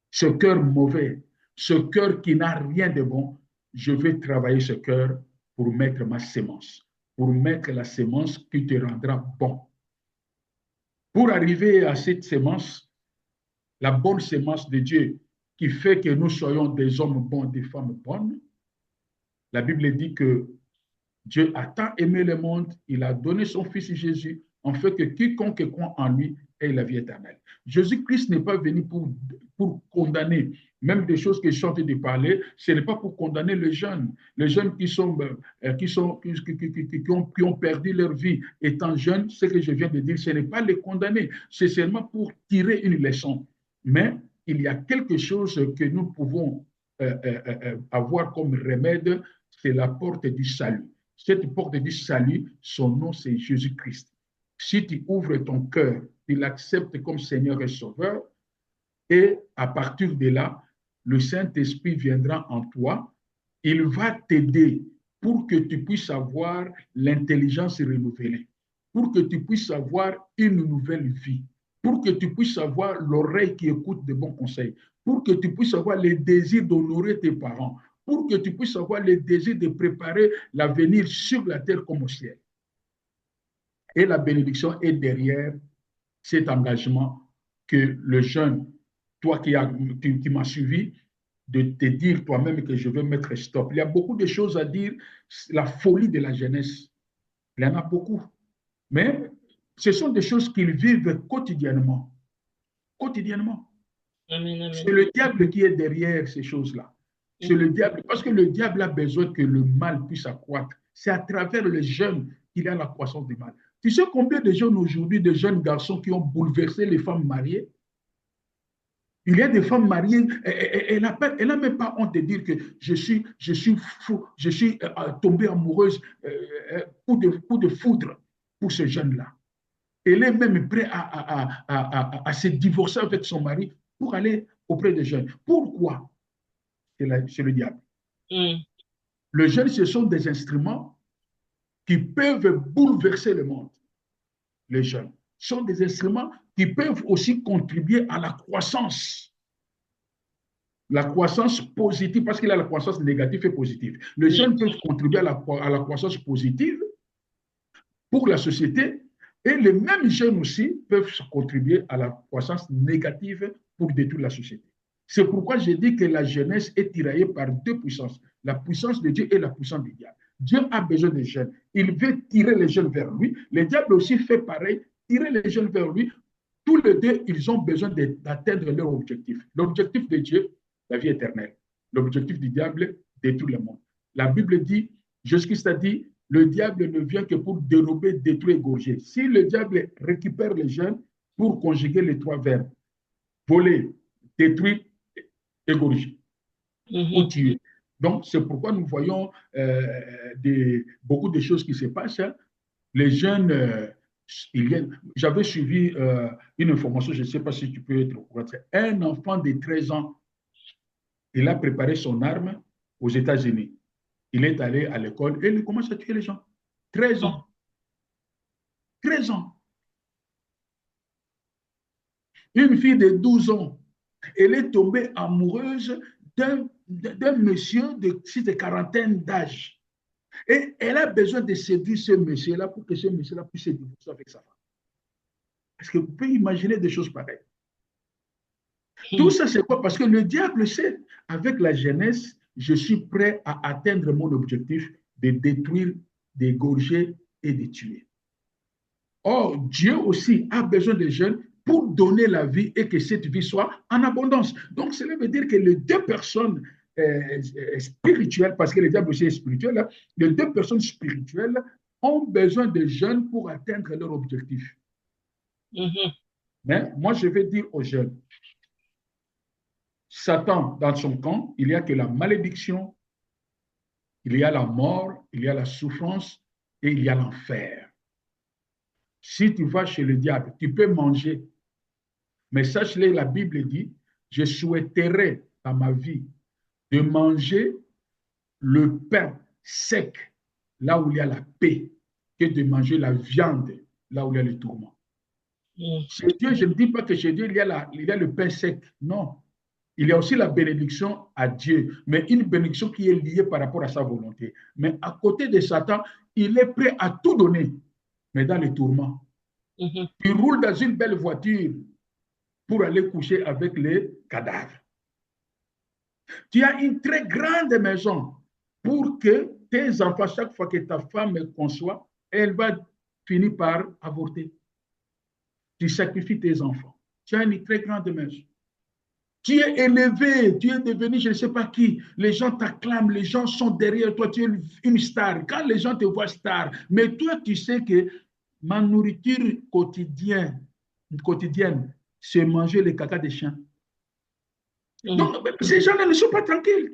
Ce cœur mauvais, ce cœur qui n'a rien de bon, je vais travailler ce cœur pour mettre ma sémence, pour mettre la sémence qui te rendra bon. Pour arriver à cette sémence, la bonne sémence de Dieu qui fait que nous soyons des hommes bons, des femmes bonnes, la Bible dit que Dieu a tant aimé le monde, il a donné son Fils Jésus, en fait que quiconque croit en lui ait la vie éternelle. Jésus-Christ n'est pas venu pour condamner, même des choses que je suis en train de parler, ce n'est pas pour condamner les jeunes qui ont perdu leur vie étant jeunes, ce que je viens de dire, ce n'est pas les condamner, c'est seulement pour tirer une leçon. Mais il y a quelque chose que nous pouvons avoir comme remède, c'est la porte du salut. Cette porte du salut, son nom, c'est Jésus-Christ. Si tu ouvres ton cœur, tu l'acceptes comme Seigneur et Sauveur, et à partir de là, le Saint-Esprit viendra en toi, il va t'aider pour que tu puisses avoir l'intelligence renouvelée, pour que tu puisses avoir une nouvelle vie, pour que tu puisses avoir l'oreille qui écoute de bons conseils, pour que tu puisses avoir le désir d'honorer tes parents, pour que tu puisses avoir le désir de préparer l'avenir sur la terre comme au ciel. Et la bénédiction est derrière cet engagement que le jeune, toi qui m'as suivi, de te dire toi-même que je veux mettre stop. Il y a beaucoup de choses à dire, la folie de la jeunesse, il y en a beaucoup. Mais ce sont des choses qu'ils vivent quotidiennement. Quotidiennement. Amen, amen. C'est le diable qui est derrière ces choses-là. C'est le diable, parce que le diable a besoin que le mal puisse accroître. C'est à travers les jeunes qu'il a la croissance du mal. Tu sais combien de jeunes aujourd'hui, de jeunes garçons qui ont bouleversé les femmes mariées? Il y a des femmes mariées, elle n'a même pas honte de dire que je suis fou, je suis tombée amoureuse coup de foudre pour ce jeune-là. Elle est même prête à se divorcer avec son mari pour aller auprès des jeunes. Pourquoi? C'est le diable. Mm. Les jeunes, ce sont des instruments qui peuvent bouleverser le monde. Les jeunes sont des instruments qui peuvent aussi contribuer à la croissance positive, parce qu'il y a la croissance négative et positive. Les jeunes peuvent contribuer à la croissance positive pour la société, et les mêmes jeunes aussi peuvent contribuer à la croissance négative pour détruire la société. C'est pourquoi j'ai dit que la jeunesse est tiraillée par deux puissances, la puissance de Dieu et la puissance du diable. Dieu a besoin des jeunes. Il veut tirer les jeunes vers lui. Le diable aussi fait pareil, tirer les jeunes vers lui. Tous les deux, ils ont besoin d'atteindre leur objectif. L'objectif de Dieu, la vie éternelle. L'objectif du diable, détruire le monde. La Bible dit, Jésus-Christ a dit, le diable ne vient que pour dérober, détruire, égorger. Si le diable récupère les jeunes pour conjuguer les trois verbes, voler, détruire, égorger, ou tuer. Donc, c'est pourquoi nous voyons beaucoup de choses qui se passent. Hein. Les jeunes, j'avais suivi une information, je ne sais pas si tu peux être au courant. Un enfant de 13 ans, il a préparé son arme aux États-Unis. Il est allé à l'école et il commence à tuer les gens. 13 ans. 13 ans. Une fille de 12 ans, elle est tombée amoureuse d'un monsieur de quarantaine d'âge. Et elle a besoin de séduire ce monsieur-là pour que ce monsieur-là puisse se divorcer avec sa femme. Est-ce que vous pouvez imaginer des choses pareilles? Tout ça, c'est quoi? Parce que le diable sait, avec la jeunesse, je suis prêt à atteindre mon objectif de détruire, d'égorger et de tuer. Or, Dieu aussi a besoin des jeunes pour donner la vie et que cette vie soit en abondance. Donc, cela veut dire que les deux personnes spirituelles, parce que le diable aussi est spirituel, hein, les deux personnes spirituelles ont besoin de jeunes pour atteindre leur objectif. Mais moi, je vais dire aux jeunes, Satan, dans son camp, il n'y a que la malédiction, il y a la mort, il y a la souffrance et il y a l'enfer. Si tu vas chez le diable, tu peux manger. Mais sache-le, la Bible dit, je souhaiterais dans ma vie de manger le pain sec, là où il y a la paix, que de manger la viande, là où il y a le tourment. Chez Dieu, je ne dis pas que chez Dieu, il y a le pain sec. Non. Il y a aussi la bénédiction à Dieu, mais une bénédiction qui est liée par rapport à sa volonté. Mais à côté de Satan, il est prêt à tout donner, mais dans les tourments. Il roule dans une belle voiture pour aller coucher avec les cadavres. Tu as une très grande maison pour que tes enfants, chaque fois que ta femme conçoit, elle va finir par avorter. Tu sacrifies tes enfants. Tu as une très grande maison. Tu es élevé, tu es devenu je ne sais pas qui. Les gens t'acclament, les gens sont derrière toi, tu es une star. Quand les gens te voient star, mais toi, tu sais que ma nourriture quotidienne, c'est manger les caca des chiens. Donc, ces gens-là ne sont pas tranquilles.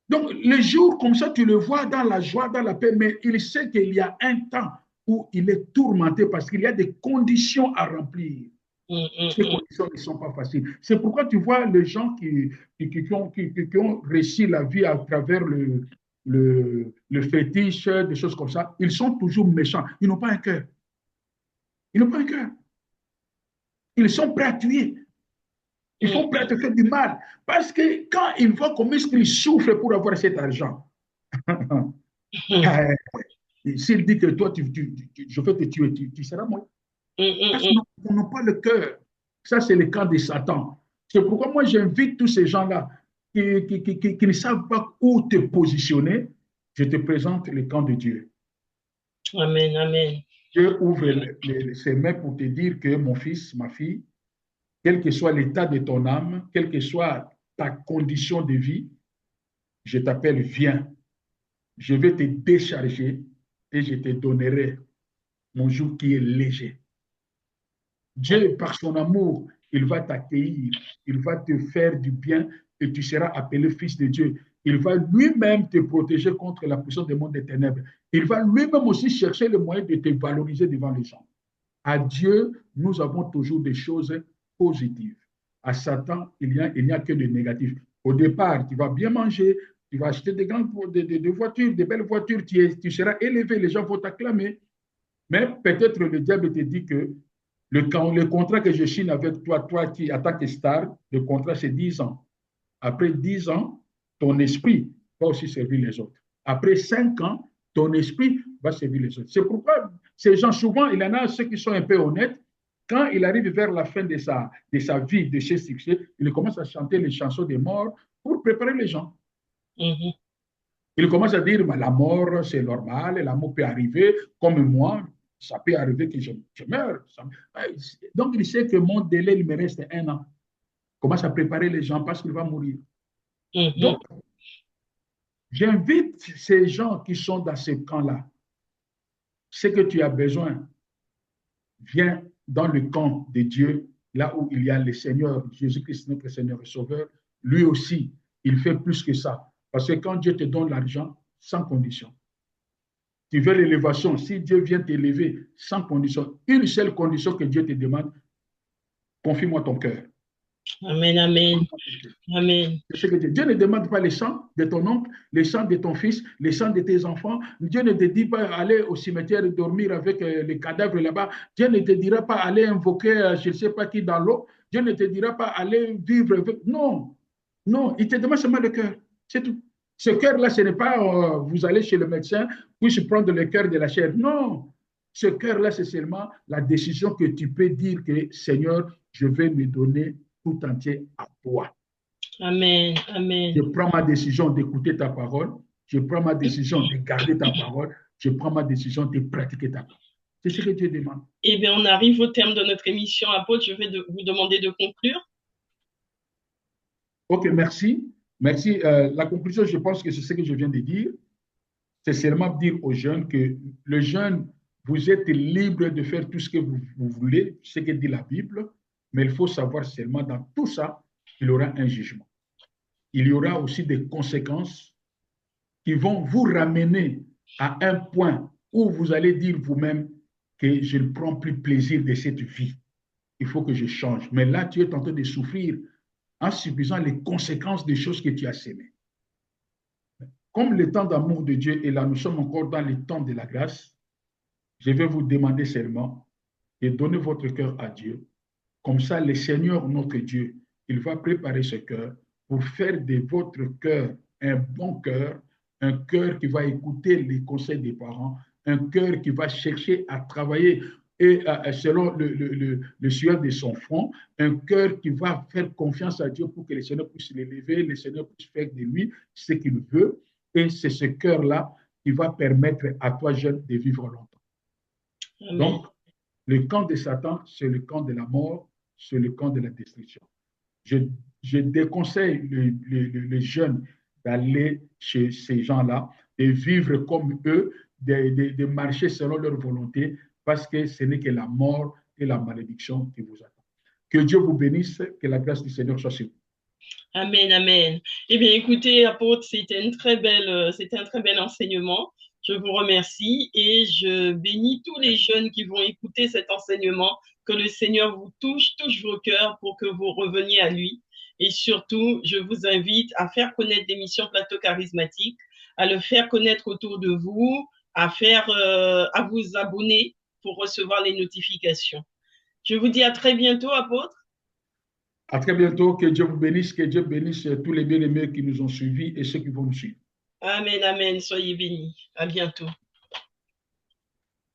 Donc, les jours comme ça, tu le vois dans la joie, dans la paix, mais il sait qu'il y a un temps où il est tourmenté parce qu'il y a des conditions à remplir. Ces conditions ne sont pas faciles. C'est pourquoi tu vois les gens qui ont réussi la vie à travers le fétiche, des choses comme ça, ils sont toujours méchants. Ils n'ont pas un cœur. Ils n'ont pas un cœur. Ils sont prêts à tuer. Ils sont prêts à te faire du mal. Parce que quand ils voient comment ils souffrent pour avoir cet argent, s'il dit que toi, je vais te tuer, tu seras mort. Parce qu'ils n'ont pas le cœur. Ça, c'est le camp de Satan. C'est pourquoi moi, j'invite tous ces gens-là qui ne savent pas où te positionner. Je te présente le camp de Dieu. Amen, amen. Dieu ouvre ses mains pour te dire que mon fils, ma fille, quel que soit l'état de ton âme, quelle que soit ta condition de vie, je t'appelle, viens. Je vais te décharger et je te donnerai mon joug qui est léger. Dieu, par son amour, il va t'accueillir, il va te faire du bien et tu seras appelé fils de Dieu. Il va lui-même te protéger contre la puissance des mondes des ténèbres. Il va lui-même aussi chercher le moyen de te valoriser devant les gens. À Dieu, nous avons toujours des choses positives. À Satan, il n'y a que de négatif. Au départ, tu vas bien manger, tu vas acheter des grandes voitures, des belles voitures, tu seras élevé, les gens vont t'acclamer. Mais peut-être le diable te dit que le contrat que je signe avec toi, toi qui attaques star, le contrat c'est 10 ans. Après 10 ans, ton esprit va aussi servir les autres. Après 5 ans, ton esprit va servir les autres. C'est pourquoi ces gens, souvent, il y en a ceux qui sont un peu honnêtes. Quand il arrive vers la fin de sa vie, de ses succès, il commence à chanter les chansons des morts pour préparer les gens. Il commence à dire, la mort, c'est normal, la mort peut arriver, comme moi, ça peut arriver que je meurs. Donc, il sait que mon délai, il me reste 1 an. Il commence à préparer les gens parce qu'il va mourir. Donc, j'invite ces gens qui sont dans ce camp-là. Ce que tu as besoin, viens dans le camp de Dieu, là où il y a le Seigneur, Jésus-Christ, notre Seigneur et Sauveur. Lui aussi, il fait plus que ça. Parce que quand Dieu te donne l'argent, sans condition. Tu veux l'élévation, si Dieu vient t'élever sans condition, une seule condition que Dieu te demande, confie-moi ton cœur. Amen, amen. Amen. Dieu ne demande pas les sangs de ton oncle, les sangs de ton fils, les sangs de tes enfants. Dieu ne te dit pas aller au cimetière et dormir avec les cadavres là-bas. Dieu ne te dira pas aller invoquer je ne sais pas qui dans l'eau. Dieu ne te dira pas aller vivre avec... Non, non, il te demande seulement le cœur. C'est tout. Ce cœur-là, ce n'est pas vous allez chez le médecin, puis prendre le cœur de la chair. Non, ce cœur-là, c'est seulement la décision que tu peux dire que Seigneur, je vais me donner tout entier à toi. Amen, amen. Je prends ma décision d'écouter ta parole, je prends ma décision de garder ta parole, je prends ma décision de pratiquer ta parole. C'est ce que Dieu demande. Eh bien, on arrive au terme de notre émission, apôtre. Je vais vous demander de conclure. Ok, merci. Merci. La conclusion, je pense que c'est ce que je viens de dire. C'est seulement dire aux jeunes que le jeune, vous êtes libre de faire tout ce que vous voulez, ce que dit la Bible, mais il faut savoir seulement dans tout ça, il y aura un jugement. Il y aura aussi des conséquences qui vont vous ramener à un point où vous allez dire vous-même que je ne prends plus plaisir de cette vie. Il faut que je change. Mais là, tu es en train de souffrir en subissant les conséquences des choses que tu as sémées. Comme le temps d'amour de Dieu est là, nous sommes encore dans le temps de la grâce, je vais vous demander seulement de donner votre cœur à Dieu. Comme ça, le Seigneur, notre Dieu, il va préparer ce cœur pour faire de votre cœur un bon cœur, un cœur qui va écouter les conseils des parents, un cœur qui va chercher à travailler et selon le sueur de son front, un cœur qui va faire confiance à Dieu pour que le Seigneur puisse l'élever, le Seigneur puisse faire de lui ce qu'il veut. Et c'est ce cœur-là qui va permettre à toi, jeune, de vivre longtemps. Amen. Donc, le camp de Satan, c'est le camp de la mort, c'est le camp de la destruction. Je déconseille les jeunes d'aller chez ces gens-là, de vivre comme eux, de marcher selon leur volonté, parce que ce n'est que la mort et la malédiction qui vous attendent. Que Dieu vous bénisse, que la grâce du Seigneur soit sur vous. Amen, amen. Eh bien, écoutez, apôtre, c'était un très bel enseignement. Je vous remercie et je bénis tous les jeunes qui vont écouter cet enseignement. Que le Seigneur vous touche vos cœurs pour que vous reveniez à lui. Et surtout, je vous invite à faire connaître l'émission Plateau Charismatique, à le faire connaître autour de vous, à vous abonner pour recevoir les notifications. Je vous dis à très bientôt, apôtre. À très bientôt. Que Dieu vous bénisse. Que Dieu bénisse tous les bien-aimés qui nous ont suivis et ceux qui vont nous suivre. Amen, amen. Soyez bénis. À bientôt.